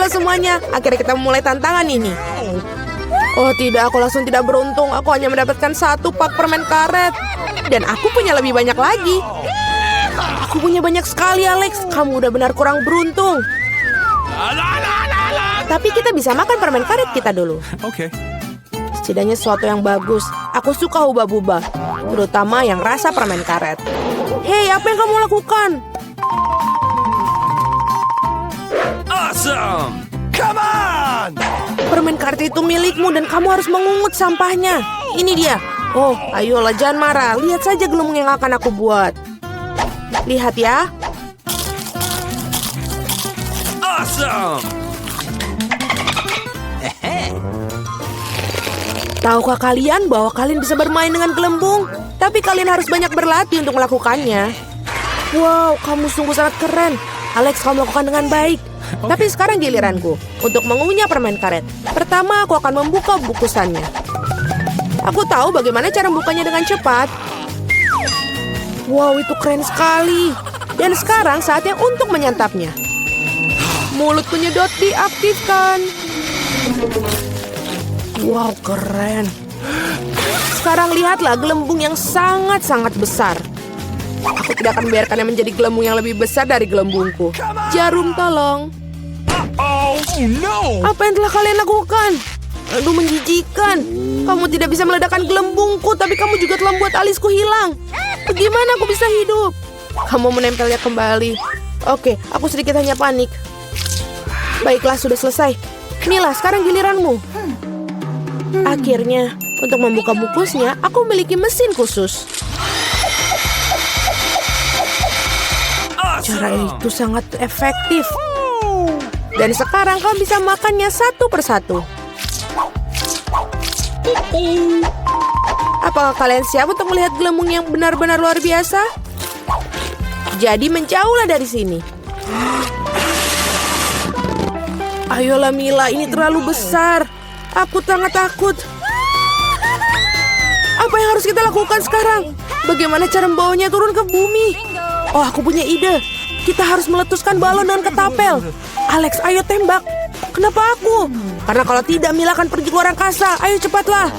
Baiklah semuanya, akhirnya kita memulai tantangan ini. Oh tidak, aku langsung tidak beruntung. Aku hanya mendapatkan 1 pak permen karet. Dan aku punya lebih banyak lagi. Aku punya banyak sekali, Alex. Kamu udah benar kurang beruntung. Tapi kita bisa makan permen karet kita dulu. Oke. Setidaknya sesuatu yang bagus. Aku suka hubah-bubah, terutama yang rasa permen karet. Hei, apa yang kamu lakukan? Awesome! Come on! Permen karet itu milikmu dan kamu harus mengungut sampahnya. Ini dia. Oh, ayolah jangan marah. Lihat saja gelembung yang akan aku buat. Lihat ya. Awesome! Tahukah kalian bahwa kalian bisa bermain dengan gelembung? Tapi kalian harus banyak berlatih untuk melakukannya. Wow, kamu sungguh sangat keren. Alex, kamu melakukan dengan baik. Tapi sekarang giliranku untuk mengunyah permen karet. Pertama, aku akan membuka bungkusannya. Aku tahu bagaimana cara membukanya dengan cepat. Wow, itu keren sekali. Dan sekarang saatnya untuk menyantapnya. Mulut penyedot diaktifkan. Wow, keren. Sekarang lihatlah gelembung yang sangat-sangat besar. Aku tidak akan membiarkannya menjadi gelembung yang lebih besar dari gelembungku. Jarum, tolong. Oh no! Apa yang telah kalian lakukan? Aduh, menjijikan. Kamu tidak bisa meledakkan gelembungku, tapi kamu juga telah membuat alisku hilang. Bagaimana aku bisa hidup? Kamu menempelnya kembali. Oke, aku sedikit hanya panik. Baiklah, sudah selesai. Mila, sekarang giliranmu. Akhirnya, untuk membuka bungkusnya, aku memiliki mesin khusus. Cara itu sangat efektif. Dan sekarang kau bisa makannya satu persatu. Apakah kalian siap untuk melihat gelembung yang benar-benar luar biasa? Jadi menjauhlah dari sini. Ayolah Mila, ini terlalu besar. Aku sangat takut. Apa yang harus kita lakukan sekarang? Bagaimana cara membawanya turun ke bumi? Oh, aku punya ide. Kita harus meletuskan balon dengan ketapel. Alex, ayo tembak. Kenapa aku? Karena kalau tidak, Mila akan pergi ke luar angkasa. Ayo cepatlah.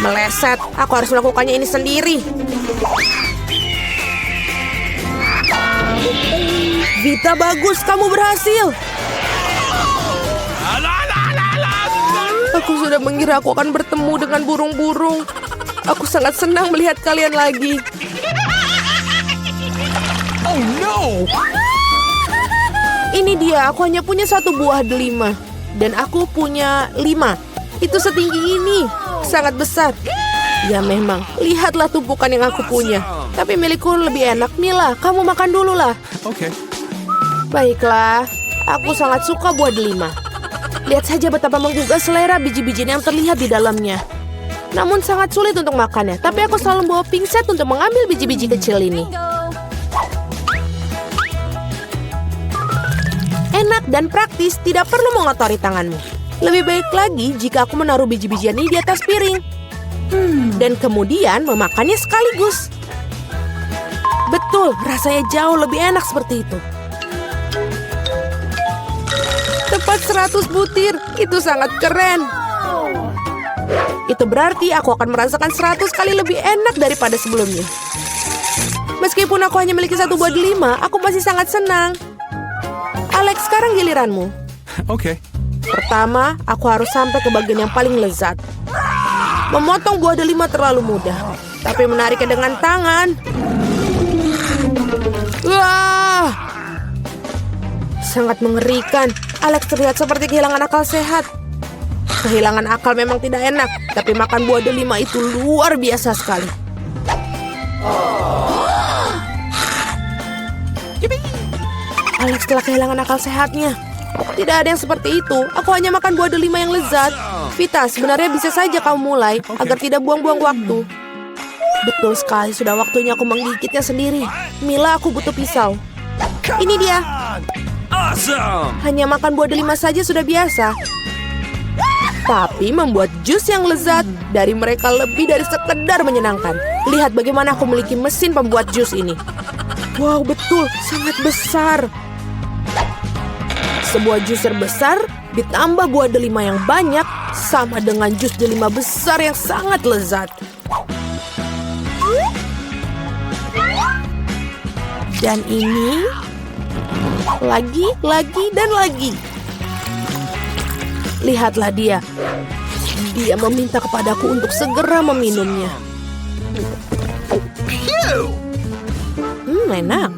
Meleset. Aku harus melakukannya ini sendiri. Vita, bagus. Kamu berhasil. Aku sudah mengira aku akan bertemu dengan burung-burung. Aku sangat senang melihat kalian lagi. Oh no! Ini dia, aku hanya punya 1 buah delima. Dan aku punya 5. Itu setinggi ini. Sangat besar. Ya memang, lihatlah tumpukan yang aku punya. Tapi milikku lebih enak. Mila, kamu makan dulu lah. Oke. Baiklah, aku sangat suka buah delima. Lihat saja betapa menggugah selera biji-bijian yang terlihat di dalamnya. Namun sangat sulit untuk makannya. Tapi aku selalu membawa pingset untuk mengambil biji-biji kecil ini. Enak dan praktis, tidak perlu mengotori tanganmu. Lebih baik lagi jika aku menaruh biji-bijian ini di atas piring. Dan kemudian memakannya sekaligus. Betul, rasanya jauh lebih enak seperti itu. Tepat 100 butir, itu sangat keren. Itu berarti aku akan merasakan 100 kali lebih enak daripada sebelumnya. Meskipun aku hanya memiliki 1 buah delima, aku masih sangat senang. Alex, sekarang giliranmu. Oke. Pertama, aku harus sampai ke bagian yang paling lezat. Memotong buah delima terlalu mudah, tapi menariknya dengan tangan. Wah! Sangat mengerikan. Alex terlihat seperti kehilangan akal sehat. Kehilangan akal memang tidak enak, tapi makan buah delima itu luar biasa sekali. Alex telah kehilangan akal sehatnya. Tidak ada yang seperti itu. Aku hanya makan buah delima yang lezat. Vita, sebenarnya bisa saja kamu mulai agar tidak buang-buang waktu. Betul sekali, sudah waktunya aku menggigitnya sendiri. Mila, aku butuh pisau. Ini dia. Awesome! Hanya makan buah delima saja sudah biasa. Tapi membuat jus yang lezat dari mereka lebih dari sekedar menyenangkan. Lihat bagaimana aku memiliki mesin pembuat jus ini. Wow, betul, sangat besar. Sebuah juicer besar ditambah buah delima yang banyak sama dengan jus delima besar yang sangat lezat. Dan ini lagi, dan lagi. Lihatlah dia. Dia meminta kepadaku untuk segera meminumnya. Enak.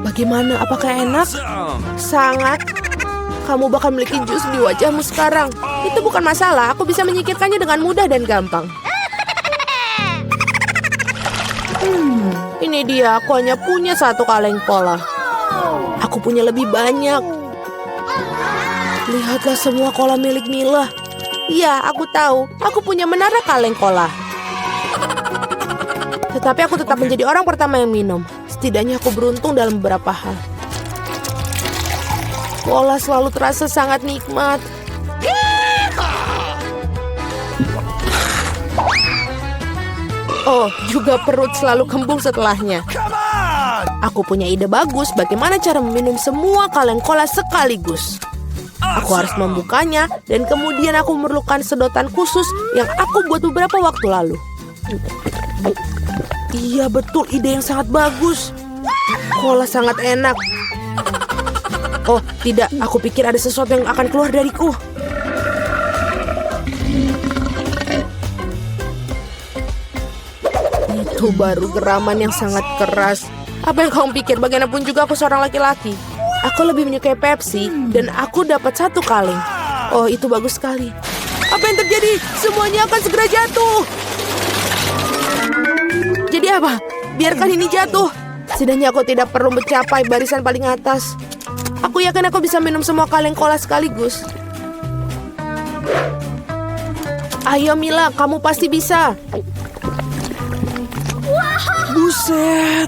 Bagaimana? Apakah enak? Awesome. Sangat. Kamu bakal memiliki jus di wajahmu sekarang. Itu bukan masalah. Aku bisa menyingkirkannya dengan mudah dan gampang. Ini dia. Aku hanya punya satu kaleng cola. Aku punya lebih banyak. Lihatlah semua cola milik Mila. Iya, aku tahu. Aku punya menara kaleng cola. Tetapi aku tetap menjadi orang pertama yang minum. Setidaknya aku beruntung dalam beberapa hal. Cola selalu terasa sangat nikmat. Oh, juga perut selalu kembung setelahnya. Aku punya ide bagus bagaimana cara meminum semua kaleng cola sekaligus. Aku harus membukanya dan kemudian aku memerlukan sedotan khusus yang aku buat beberapa waktu lalu. Iya, betul, ide yang sangat bagus. Cola sangat enak. Oh, tidak, aku pikir ada sesuatu yang akan keluar dariku. Itu baru geraman yang sangat keras. Apa yang kamu pikir? Bagaimanapun juga aku seorang laki-laki. Aku lebih menyukai Pepsi dan aku dapat satu kaleng. Oh, itu bagus sekali. Apa yang terjadi? Semuanya akan segera jatuh. Jadi apa? Biarkan ini jatuh. Setidaknya aku tidak perlu mencapai barisan paling atas. Aku yakin aku bisa minum semua kaleng cola sekaligus. Ayo Mila, kamu pasti bisa. Buset.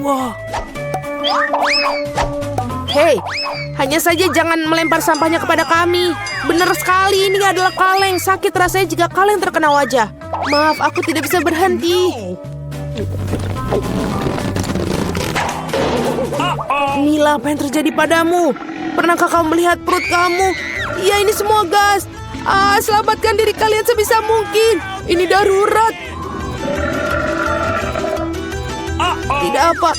Wah. Hei, hanya saja jangan melempar sampahnya kepada kami. Benar sekali, ini adalah kaleng. Sakit rasanya jika kaleng terkena wajah. Maaf, aku tidak bisa berhenti. Mila, apa yang terjadi padamu? Pernahkah kamu melihat perut kamu? Ya, ini semua gas. Selamatkan diri kalian sebisa mungkin. Ini darurat. Tidak apa.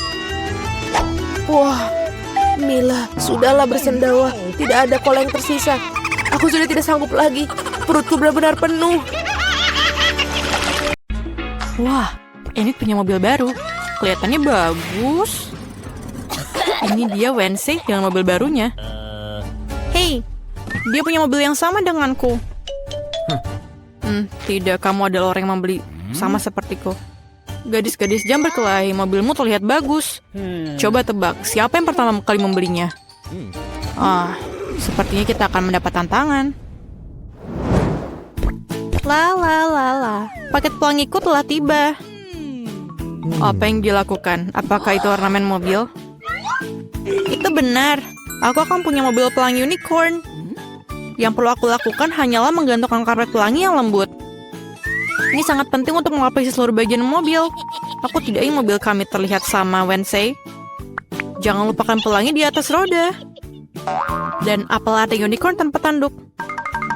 Wah, Mila, sudahlah bersendawa. Tidak ada cola yang tersisa. Aku sudah tidak sanggup lagi. Perutku benar-benar penuh. Wah, ini punya mobil baru. Kelihatannya bagus. Ini dia Wednesday dengan mobil barunya. Hei, dia punya mobil yang sama denganku. Tidak, kamu adalah orang yang membeli sama sepertiku. Gadis-gadis jam berkelahi, mobilmu terlihat bagus. Coba tebak, siapa yang pertama kali membelinya? Sepertinya kita akan mendapat tantangan. Paket pelangiku telah tiba. Apa yang dilakukan? Apakah itu ornamen mobil? Itu benar. Aku akan punya mobil pelangi unicorn. Yang perlu aku lakukan hanyalah menggantungkan karpet pelangi yang lembut. Ini sangat penting untuk melapisi seluruh bagian mobil. Aku tidak ingin mobil kami terlihat sama Wednesday. Jangan lupakan pelangi di atas roda. Dan apel latte unicorn tanpa tanduk.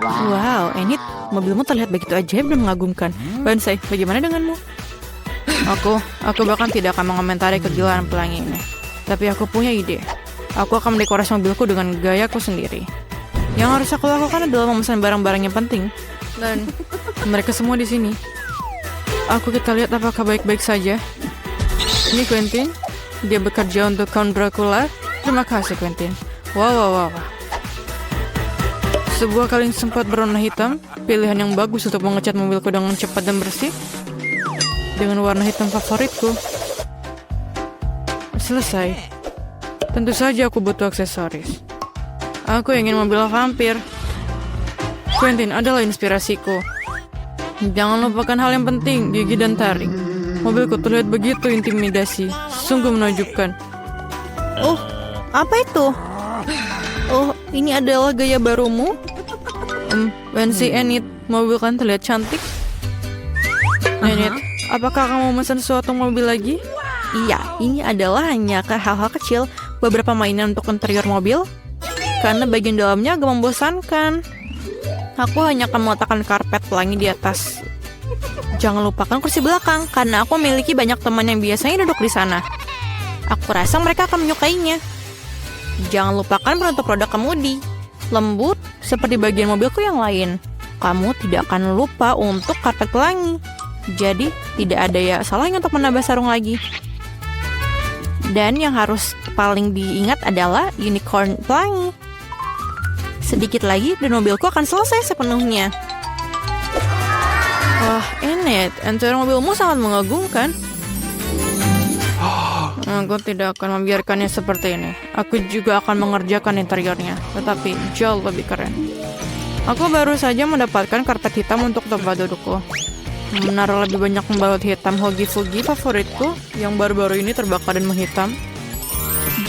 Wow, Enid, mobilmu terlihat begitu ajaib dan mengagumkan. Wednesday, bagaimana denganmu? Aku bahkan tidak akan mengomentari kegilaan pelangi ini. Tapi aku punya ide. Aku akan mendekorasi mobilku dengan gayaku sendiri. Yang harus aku lakukan adalah memesan barang-barang yang penting. Dan mereka semua di sini. Kita lihat apakah baik-baik saja. Ini Quentin. Dia bekerja untuk Count Dracula. Terima kasih, Quentin. Wow. Sebuah kaleng sempat berwarna hitam. Pilihan yang bagus untuk mengecat mobilku dengan cepat dan bersih. Dengan warna hitam favoritku. Selesai. Tentu saja aku butuh aksesoris. Aku ingin mobil vampir. Quentin adalah inspirasiku. Jangan lupakan hal yang penting, gigi dan taring. Mobilku terlihat begitu intimidasi. Sungguh menakjubkan. Oh, apa itu? Oh, ini adalah gaya barumu? Enid, mobil kan terlihat cantik. Enid, apakah kamu memesan sesuatu mobil lagi? Iya, ini adalah hanya hal-hal kecil, beberapa mainan untuk interior mobil, karena bagian dalamnya agak membosankan. Aku hanya akan meletakkan karpet pelangi di atas. Jangan lupakan kursi belakang, karena aku memiliki banyak teman yang biasanya duduk di sana. Aku rasa mereka akan menyukainya. Jangan lupakan penutup roda kemudi. Lembut, seperti bagian mobilku yang lain. Kamu tidak akan lupa untuk karpet pelangi. Jadi, tidak ada ya salahnya untuk menambah sarung lagi. Dan yang harus paling diingat adalah unicorn pelangi. Sedikit lagi dan mobilku akan selesai sepenuhnya. Wah, Enid, interior mobilmu sangat mengagumkan. Aku tidak akan membiarkannya seperti ini. Aku juga akan mengerjakan interiornya, tetapi jauh lebih keren. Aku baru saja mendapatkan karpet hitam untuk tempat dudukku. Menaruh lebih banyak pembalut hitam Huggy Wuggy favoritku yang baru-baru ini terbakar dan menghitam.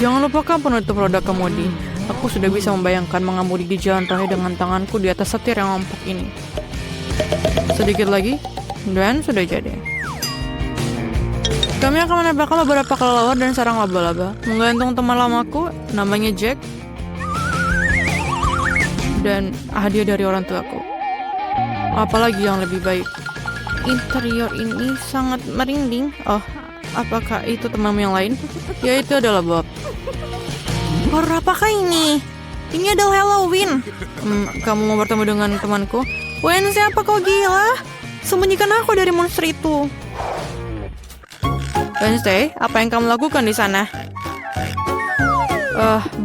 Jangan lupakan penutup roda kemudi. Aku sudah bisa membayangkan mengemudi di jalan raya dengan tanganku di atas setir yang empuk ini. Sedikit lagi, dan sudah jadi. Kami akan menambahkan beberapa kelelawar dan sarang laba-laba, menggantung teman lamaku, namanya Jack, dan hadiah dari orang tuaku. Apalagi yang lebih baik. Interior ini sangat merinding. Oh, apakah itu temanmu yang lain? Ya, itu adalah Bob. Horor apakah ini? Ini adalah Halloween. Kamu mau bertemu dengan temanku? Wednesday, apa kau gila? Sembunyikan aku dari monster itu. Wednesday, apa yang kamu lakukan di sana?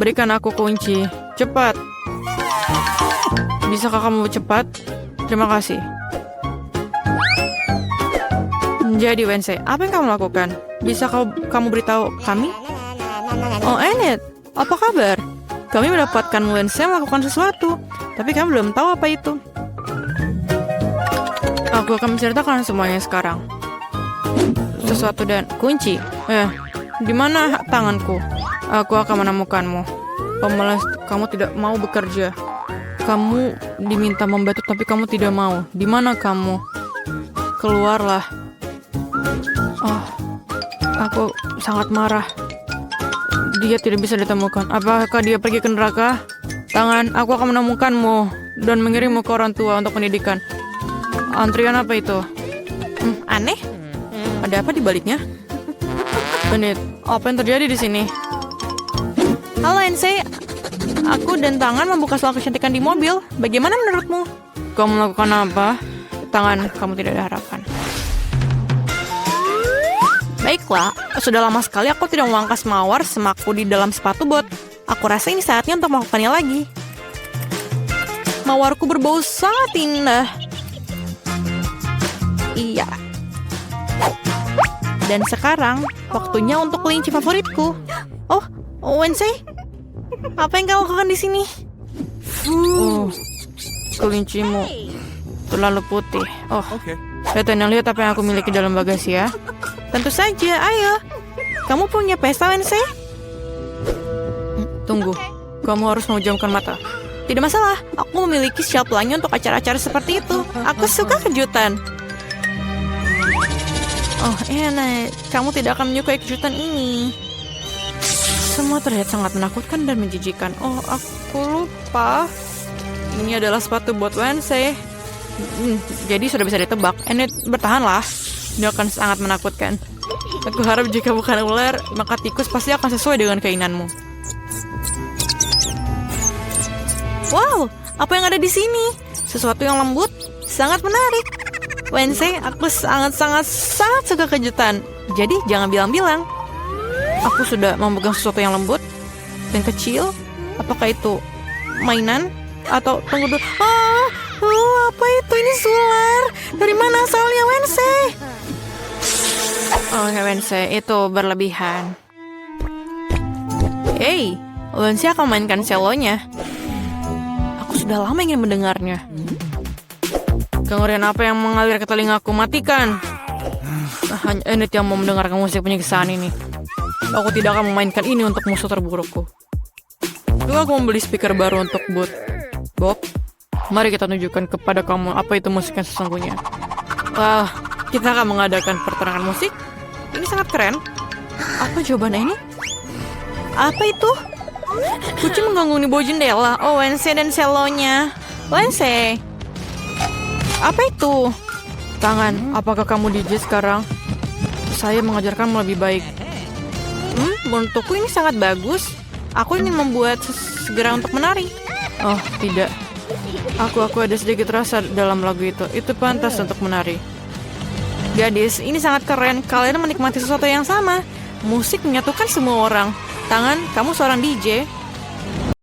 Berikan aku kunci. Cepat. Bisakah kamu cepat? Terima kasih. Jadi Wednesday, apa yang kamu lakukan? Bisa kamu beritahu kami? Oh, Enid, apa kabar? Kami mendapatkan Wednesday melakukan sesuatu, tapi kami belum tahu apa itu. Aku akan menceritakan semuanya sekarang. Sesuatu dan kunci. Di mana tanganku? Aku akan menemukanmu. Pemalas, kamu tidak mau bekerja. Kamu diminta membantu tapi kamu tidak mau. Di mana kamu? Keluarlah. Oh, aku sangat marah. Dia tidak bisa ditemukan. Apakah dia pergi ke neraka? Tangan, aku akan menemukanmu dan mengirimmu ke orang tua untuk pendidikan. Antrian apa itu? Aneh. Ada apa di baliknya? Benit, apa yang terjadi di sini? Halo Ensei, aku dan Tangan membuka soal kecantikan di mobil. Bagaimana menurutmu? Kamu melakukan apa? Tangan, kamu tidak ada harapan. Baiklah, sudah lama sekali aku tidak memangkas mawar semaku di dalam sepatu bot. Aku rasa ini saatnya untuk melakukannya lagi. Mawarku berbau sangat indah. Iya. Dan sekarang, waktunya untuk kelinci favoritku. Oh, Wednesday? Apa yang kau lakukan di sini? Oh, kelincimu terlalu putih. Oh, Okay. lihat apa yang aku miliki dalam bagasi ya. Tentu saja, ayo. Kamu punya pesta, Wednesday? Tunggu, kamu harus memejamkan mata. Tidak masalah, aku memiliki shelf pelangi untuk acara-acara seperti itu. Aku suka kejutan. Oh, enak. Kamu tidak akan menyukai kejutan ini. Semua terlihat sangat menakutkan dan menjijikan. Oh, aku lupa. Ini adalah sepatu buat Wednesday. Jadi sudah bisa ditebak. Enid, bertahanlah. Ini akan sangat menakutkan. Aku harap jika bukan ular, maka tikus pasti akan sesuai dengan keinginanmu. Wow, apa yang ada di sini? Sesuatu yang lembut, sangat menarik. Wednesday, aku sangat suka kejutan. Jadi jangan bilang-bilang. Aku sudah memegang sesuatu yang lembut dan kecil. Apakah itu mainan? Atau tunggu dulu. Apa itu? Ini sular. Dari mana asalnya, Wednesday? Oh, Wednesday, itu berlebihan. Hey, Wednesday akan mainkan selonya. Aku sudah lama ingin mendengarnya. Kengerian apa yang mengalir ke telingaku? Matikan. Hanya Enid yang mau mendengarkan musik penyiksaan ini. Aku tidak akan memainkan ini untuk musuh terburukku. Lalu aku membeli speaker baru untuk Booth. Bob, mari kita tunjukkan kepada kamu apa itu musik yang sesungguhnya. Kita akan mengadakan pertarungan musik. Ini sangat keren. Apa jawabannya ini? Apa itu? Kucing mengganggu di bawah jendela. Oh, Wednesday dan selonya. Wednesday. Apa itu? Tangan, apakah kamu DJ sekarang? Saya mengajarkanmu lebih baik. Untukku ini sangat bagus. Aku ingin membuat segera untuk menari. Oh, tidak. Aku ada sedikit rasa dalam lagu itu. Itu pantas untuk menari. Gadis, ini sangat keren. Kalian menikmati sesuatu yang sama. Musik menyatukan semua orang. Tangan, kamu seorang DJ.